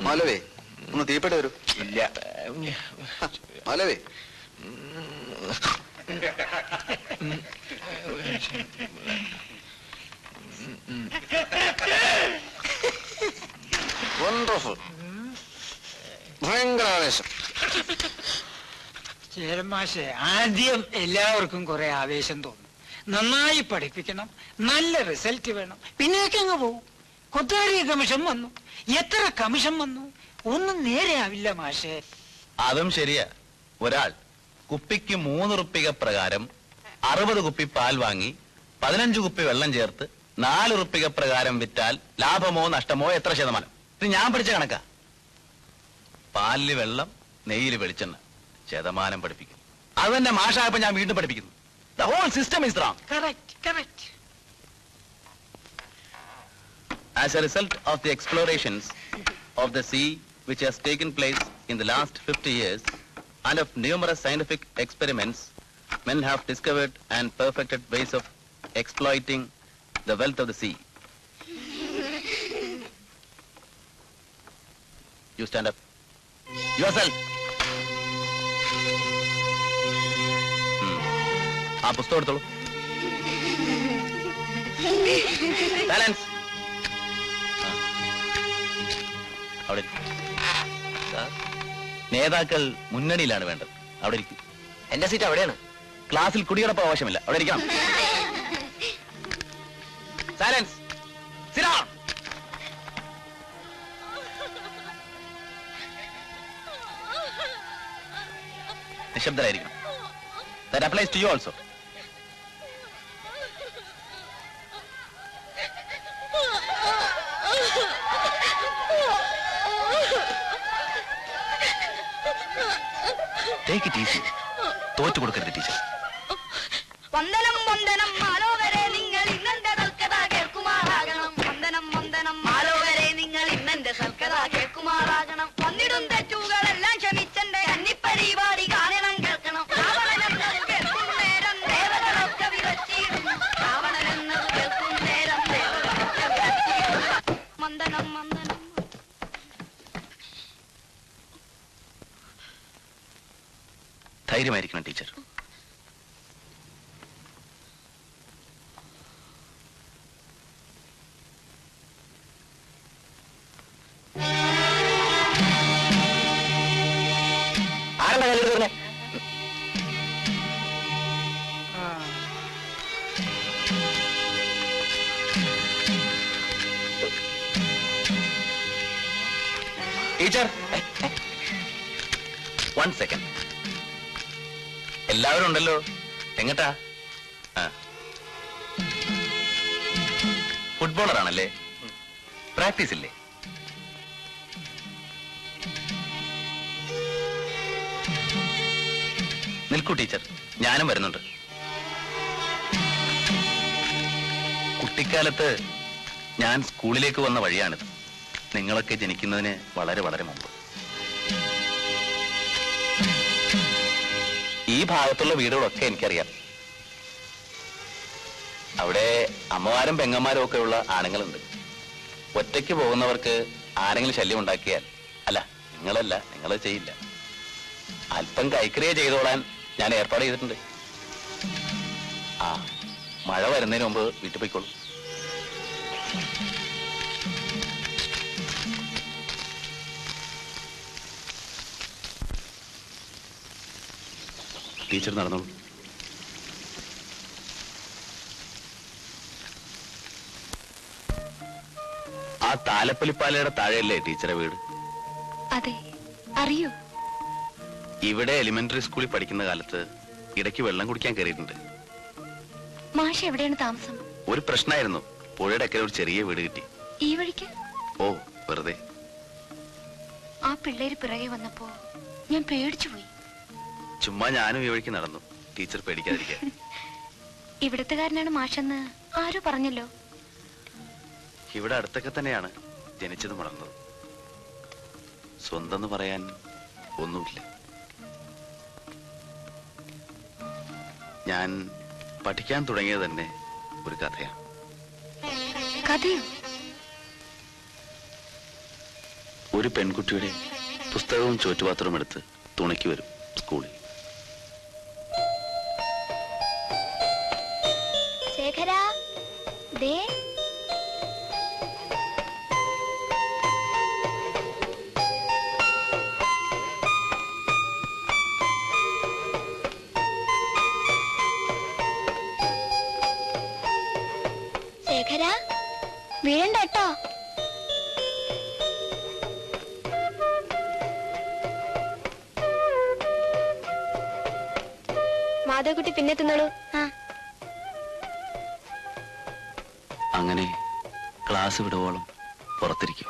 മാലവേ ഒന്ന് തീപ്പെട്ട് വരൂ. ഇല്ല മാലവേ വണ്ടർഫുൾ. ഭയങ്കര ആവേശം. ചേരമാഷെ, ആദ്യം എല്ലാവർക്കും കുറെ ആവേശം തോന്നും. നന്നായി പഠിപ്പിക്കണം, നല്ല റിസൾട്ട് വേണം, പിന്നേക്ക് അങ്ങ് പോകും. കൊത്താരി കമ്മീഷൻ വന്നു, എത്ര കമ്മീഷൻ വന്നു, ഒന്നും നേരെയാവില്ല മാഷെ. അതും ശരിയാ. ഒരാൾ കുപ്പിക്ക് 3 റുപ്പിക പ്രകാരം 60 കുപ്പി പാൽ വാങ്ങി 15 കുപ്പി വെള്ളം ചേർത്ത് 4 റുപ്പിക പ്രകാരം വിറ്റാൽ ലാഭമോ നഷ്ടമോ എത്ര ശതമാനം? ഇത് ഞാൻ പഠിച്ച കണക്കാ. പാലില് വെള്ളം, നെയ്യില് വെളിച്ചെണ്ണ, ശതമാനം പഠിപ്പിക്കും. അത് തന്നെ മാഷായപ്പോ ഞാൻ വീണ്ടും പഠിപ്പിക്കുന്നു. The whole system is wrong. Correct, correct. As a result of the explorations of the sea which has taken place in the last 50 years and of numerous scientific experiments, men have discovered and perfected ways of exploiting the wealth of the sea. You stand up. Yourself. ആ പുസ്തകം എടുത്തോളൂ. Balance. അവിടെ നേതാക്കൾ മുന്നണിയിലാണ് വേണ്ടത്. അവിടെ ഇരിക്കും. എന്റെ seat അവിടെയാണ്. ക്ലാസ്സിൽ കുടിയടപ്പം ആവശ്യമില്ല. അവിടെ ഇരിക്കണം. സൈലൻസ്. Sit down. നിശബ്ദരായിരിക്കണം. That applies to you also. Take it easy. തോറ്റു കൊടുക്കരുത് ടീച്ചർ. വന്ദനം വന്ദനം മാലോകരെ നിങ്ങൾ ഇന്നെന്റെ സൽക്കഥ കേൾക്കുമാറാകണം. വന്ദനം വന്ദനം മാലോകരെ നിങ്ങൾ ഇന്നെന്റെ സൽക്കഥ കേൾക്കുമാറാകണം. വന്നിടും തെറ്റുകളെല്ലാം ക്ഷമിച്ചെന്റെ അന്നിപ്പരിപാടി കാണണം കേൾക്കണം. രാവണനെന്നത് കേൾക്കും നേരം ദേവകളൊക്കെ വിറച്ചിടുന്നു. രാവണനെന്നത് കേൾക്കും നേരം ദേവകളൊക്കെ വിറച്ചിടുന്നു. വന്ദനം വന്ദനം. ധൈര്യമായിരിക്കണം ടീച്ചർ. ആരുടെ കയ്യിൽ പറഞ്ഞേ? Teacher, 1 second. എല്ലാവരും ഉണ്ടല്ലോ. എങ്ങട്ടാ? ഫുട്ബോളർ ആണല്ലേ? പ്രാക്ടീസ് ഇല്ലേ? നിൽക്കൂ ടീച്ചർ, ഞാനും വരുന്നുണ്ട്. കുട്ടിക്കാലത്ത് ഞാൻ സ്കൂളിലേക്ക് വന്ന വഴിയാണിത്. നിങ്ങളൊക്കെ ജനിക്കുന്നതിന് വളരെ വളരെ മുമ്പ്. ഈ ഭാഗത്തുള്ള വീടുകളൊക്കെ എനിക്കറിയാം. അവിടെ അമ്മമാരും പെങ്ങന്മാരും ഒക്കെ ഉള്ള ആണുങ്ങളുണ്ട്. ഒറ്റയ്ക്ക് പോകുന്നവർക്ക് ആരെങ്കിലും ശല്യം ഉണ്ടാക്കിയാൽ, അല്ല നിങ്ങളല്ല, നിങ്ങൾ ചെയ്യില്ല, അല്പം കൈക്രിയ ചെയ്തോളാൻ ഞാൻ ഏർപ്പാട് ചെയ്തിട്ടുണ്ട്. ആ, മഴ വരുന്നതിന് മുമ്പ് വീട്ടിൽ പോയിക്കോളൂ. ടീച്ചർ നടന്നോളൂ. ആ താലപ്പൊലിപ്പാലയുടെ താഴെയല്ലേ ടീച്ചറെ വീട്? അതെ, അറിയൂ. ഇവിടെ എലിമെന്ററി സ്കൂളിൽ പഠിക്കുന്ന കാലത്ത് ഇടയ്ക്ക് വെള്ളം കുടിക്കാൻ കയറിയിട്ടുണ്ട്. മാഷ് എവിടെയാണ് താമസം? ഒരു പ്രശ്നമായിരുന്നു. പുഴയുടെ അക്കരെ ഒരു ചെറിയ വീട് കിട്ടി. ഈ വഴിക്ക്? ഓ, വെറുതെ. ആ പിള്ളേര് പിറകെ വന്നപ്പോ ഞാൻ പേടിച്ചു പോയി. ചുമ്മാ ഞാനും ഈ വഴിക്ക് നടന്നു, ടീച്ചർ പേടിക്കാതിരിക്കാൻ. ഇവിടത്തുകാരനാണ് മാഷെന്ന് ആരോ പറഞ്ഞല്ലോ. ഇവിടെ അടുത്തൊക്കെ തന്നെയാണ് ജനിച്ചതും വളർന്നതും. സ്വന്തം എന്ന് പറയാൻ ഒന്നുമില്ല. ഞാൻ പഠിക്കാൻ തുടങ്ങിയത് തന്നെ ഒരു കഥയാണ്. കഥയോ? ഒരു പെൺകുട്ടിയുടെ പുസ്തകവും ചോറ്റുപാത്രവും എടുത്ത് തുണയ്ക്ക് വരും സ്കൂളിൽ. ശേഖര, ദേ ശേഖര, വീഴണ്ട കേട്ടോ. മാധവക്കുട്ടി പിന്നെ തിന്നോളൂ. അങ്ങനെ ക്ലാസ് വിടുവോളം പുറത്തിരിക്കും.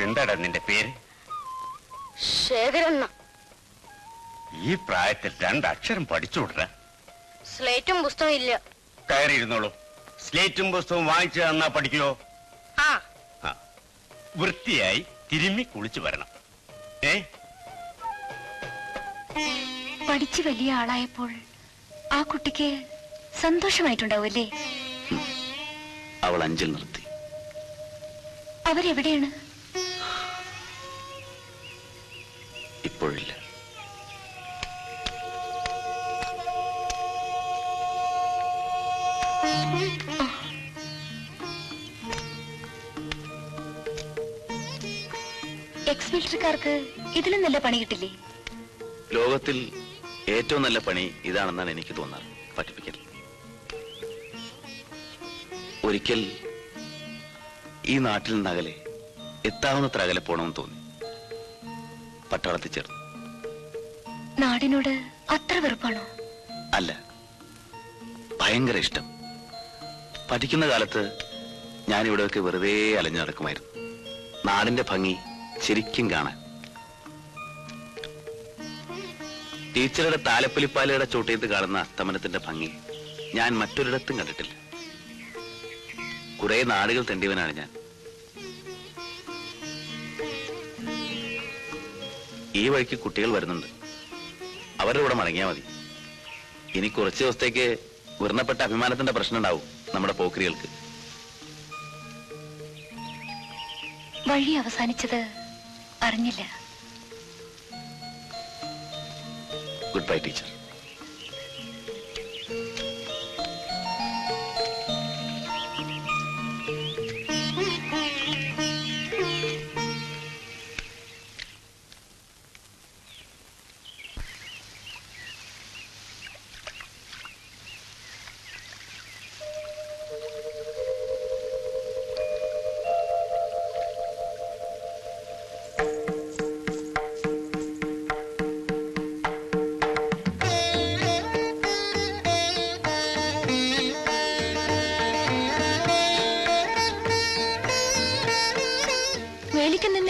എന്താടാ നിന്റെ പേര്? ശേഖരണ്ണ. ഈ പ്രായത്തിൽ 2 അക്ഷരം പഠിച്ചുവിട. സ്ലേറ്റും പുസ്തകം ഇല്ല. കയറിയിരുന്നോളൂ. സ്ലേറ്റും പുസ്തകവും വാങ്ങിച്ചു തന്നാ പഠിക്കുവോ? വൃത്തിയായി തിരുമ്മി കുളിച്ചു വരണം. പഠിച്ചു വലിയ ആളായപ്പോൾ ആ കുട്ടിക്ക് സന്തോഷമായിട്ടുണ്ടാവൂല്ലേ? അവൾ 5ൽ നിർത്തി. അവരെവിടെയാണ്? ഇപ്പോഴില്ല. എക്സ് മിലിറ്ററിക്കാർക്ക് ഇതിലും നല്ല പണി കിട്ടില്ലേ? ലോകത്തിൽ ഏറ്റവും നല്ല പണി ഇതാണെന്നാണ് എനിക്ക് തോന്നാറ്, പഠിപ്പിക്കൽ. ഒരിക്കൽ ഈ നാട്ടിൽ നിന്നകലെ എത്താവുന്നത്ര അകലെ പോണമെന്ന് തോന്നി. പട്ടാളത്തിൽ ചേർന്നു. നാടിനോട് അത്ര വെറുപ്പാണോ? അല്ല, ഭയങ്കര ഇഷ്ടം. പഠിക്കുന്ന കാലത്ത് ഞാനിവിടെയൊക്കെ വെറുതെ അലഞ്ഞു നടക്കുമായിരുന്നു, നാടിന്റെ ഭംഗി ശരിക്കും കാണാൻ. ടീച്ചറുടെ താലപ്പൊലിപ്പാലയുടെ ചോട്ടയത്ത് കാണുന്ന അസ്തമനത്തിന്റെ ഭംഗി ഞാൻ മറ്റൊരിടത്തും കണ്ടിട്ടില്ല. കുറെ നാടുകൾ തെണ്ടിയവനാണ് ഞാൻ. ഈ വഴിക്ക് കുട്ടികൾ വരുന്നുണ്ട്, അവരുടെ കൂടെ മടങ്ങിയാൽ മതി. ഇനി കുറച്ച് ദിവസത്തേക്ക് വിർണപ്പെട്ട അഭിമാനത്തിന്റെ പ്രശ്നം ഉണ്ടാവും നമ്മുടെ പോക്രികൾക്ക്. വഴി അവസാനിച്ചത് അറിഞ്ഞില്ല. Good bye teacher.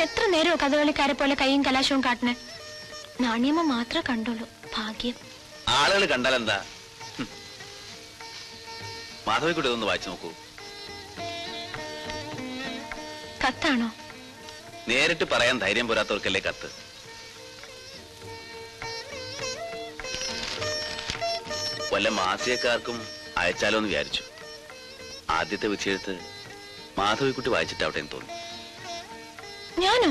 എത്ര നേരമോ കഥകളിക്കാരെ പോലെ കൈയും കലാശവും കാട്ടിന്. നാണിയമ്മ മാത്രമേ കണ്ടുള്ളൂ. ഭാഗ്യം. ആളുകൾ കണ്ടാലെന്താ? മാധവിക്കുട്ടി ഇതൊന്ന് വായിച്ചു നോക്കൂ. കത്താണോ? നേരിട്ട് പറയാൻ ധൈര്യം പോരാത്തവർക്കല്ലേ കത്ത്. വല്ല മാസികക്കാർക്കും അയച്ചാലോ എന്ന് വിചാരിച്ചു. ആദ്യത്തെ വിധിയെഴുത്ത് മാധവിക്കുട്ടി വായിച്ചിട്ടാവട്ടെ എന്ന് തോന്നി. ഞാനോ?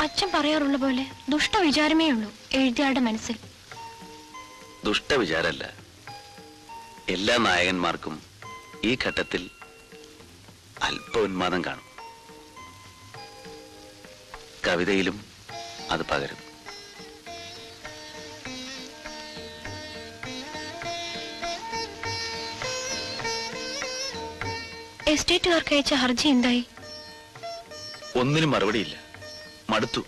അച്ഛൻ പറയാറുള്ള പോലെ ദുഷ്ടവിചാരമേ ഉള്ളൂ എഴുതിയാളുടെ മനസ്സിൽ. ദുഷ്ടവിചാരല്ല, എല്ലാ നായകന്മാർക്കും ഈ ഘട്ടത്തിൽ അല്പ ഉന്മാദം കാണും. കവിതയിലും അത് പകരും. എസ്റ്റേറ്റുകാർക്ക് അയച്ച ഹർജി എന്തായി? ഒന്നിനും മറുപടിയില്ല. മടുത്തു.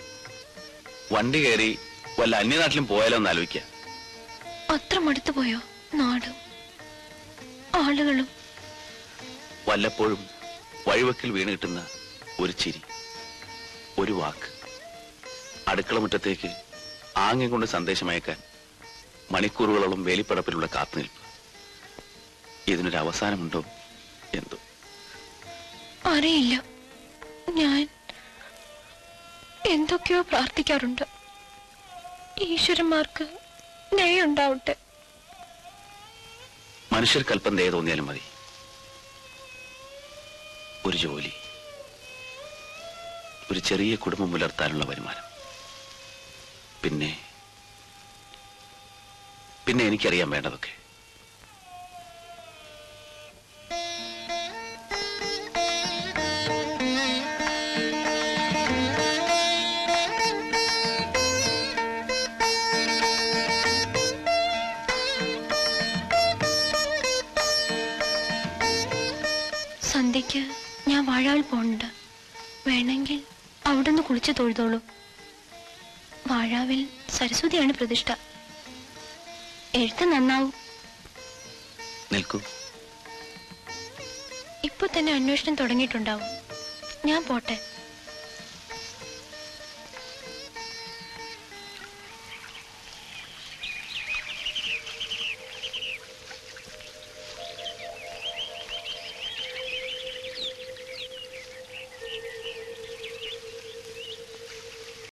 വണ്ടി കയറി വല്ല അന്യനാട്ടിലും പോയാലോ എന്ന് ആലോചിക്കാം. അത്ര മടുത്തു പോയോ? നാടും ആളുകളും. വല്ലപ്പോഴും വഴിവെക്കിൽ വീണ് കിട്ടുന്ന ഒരു ചിരി, ഒരു വാക്ക്, അടുക്കള മുറ്റത്തേക്ക് ആംഗ്യം കൊണ്ട് സന്ദേശമയക്കാൻ മണിക്കൂറുകളോളം വേലിപ്പടപ്പിലുള്ള കാത്തുനിൽപ്പ്. ഇതിനൊരു അവസാനമുണ്ടോ എന്തോ? അറിയില്ല. ഞാൻ എന്തൊക്കെയോ പ്രാർത്ഥിക്കാറുണ്ട്. ഈശ്വരന്മാർക്ക് ദയുണ്ടാവട്ടെ. മനുഷ്യർക്ക് അല്പം ദയ തോന്നിയാലും മതി. ഒരു ജോലി, ഒരു ചെറിയ കുടുംബം പുലർത്താനുള്ള വരുമാനം, പിന്നെ എനിക്കറിയാൻ വേണ്ടതൊക്കെ. സന്ധ്യയ്ക്ക് ഞാൻ വാഴാവിൽ പോകുന്നുണ്ട്. വേണമെങ്കിൽ അവിടുന്ന് കുളിച്ച് തൊഴുതോളൂ. വാഴാവിൽ സരസ്വതിയാണ് പ്രതിഷ്ഠ. എഴുത്ത് നന്നാവും. നിൽക്കൂ. ഇപ്പൊ തന്നെ അന്വേഷണം തുടങ്ങിയിട്ടുണ്ടാവും. ഞാൻ പോട്ടെ.